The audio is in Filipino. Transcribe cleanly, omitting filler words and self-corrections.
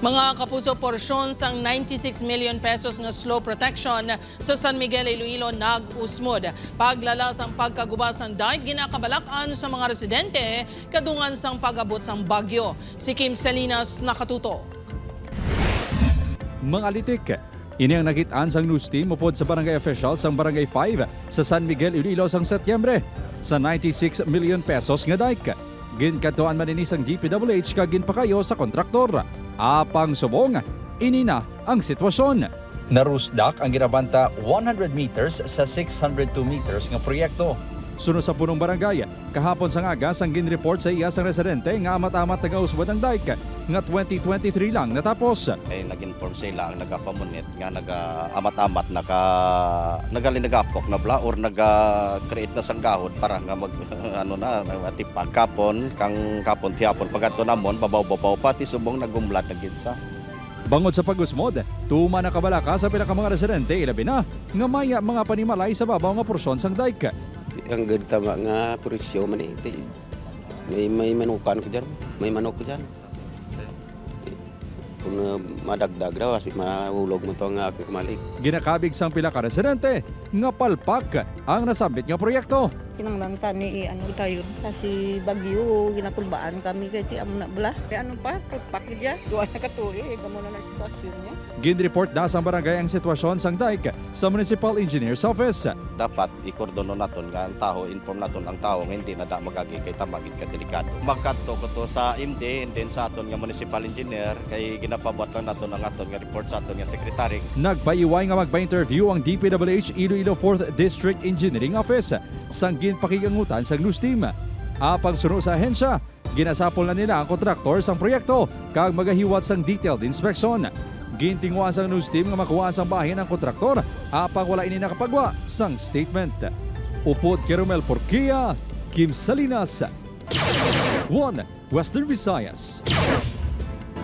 Mga kapuso, porsyon sang 96 million pesos nga slow protection sa San Miguel, Iloilo nag-usmod. Paglalas ang pagkagubas ng dike, ginakabalak-an sa mga residente kadungan sang pag-abot sang bagyo. Si Kim Salinas nakatuto. Mga litik, ini ang nakitaan sang news team upod sa barangay official sang barangay 5 sa San Miguel, Iloilo sang Setyembre sa 96 million pesos nga dike. Ginkatuan man ini sang DPWH kag ginpakayo sa kontraktor. Apang subong, ini na ang sitwasyon. Narusdak ang ginabanta 100 meters sa 602 meters nga proyekto. Sunod sa punong barangay, kahapon sang aga sang ginreport sa iya sang residente nga amat-amat nagausbod ang dike nga 2023 lang natapos. Ay nag-inform sila ang nagapamunit nga naga-amat-amat nagalinagapok na bla or naga-create na sang gahod para nga mag ano na matipag kapon kang kapon tihapon pagadto namon babaw-babaw pati subong nagumlad na ginsa. Bangod sa pag-usmod, tuma na kabalaka sa pila ka mga residente ilabi na nga maya mga panimalay sa babaw nga porsyon sang dike. Ang ganda nga presyo man iti. May manukan ko dyan. May manok ko dyan. Kung madagdag daw, kasi mahulog mo ito ang aking kumalik. Ginakabig sang pila ka residente nga palpak ang nasambit nga proyekto. Kinanglantan ni ano tayo kasi bagyo ginakulbaan kami kay ti amo na bala. Ano pa pakid ya. Duwa na katuloy gamo na na sitwasyon niya. Ginreport na sa barangay ang sitwasyon sang dike sa Municipal Engineer's Office. Dapat ikordono naton nga ang tao, inform naton ang tao nga hindi na da magagi kay tamagid ka delikado. Magkadto ko to sa MD and then sa aton nga municipal engineer kay ginapabot lang naton ang aton nga report sa aton nga secretary. Nagpaiway nga magpa-interview ang DPWH Iloilo 4th District Engineering Office sang ginpakigangutan sa news team. Apang sunod sa ahensya, ginasapol na nila ang kontraktor sang proyekto kag magahiwat sang detailed inspection. Gintinguan sang news team nga makuha sang bahin ang kontraktor apang wala ini nakapagwa sang statement. Upod Kerumel Porquia, Kim Salinas, 1 Western Visayas.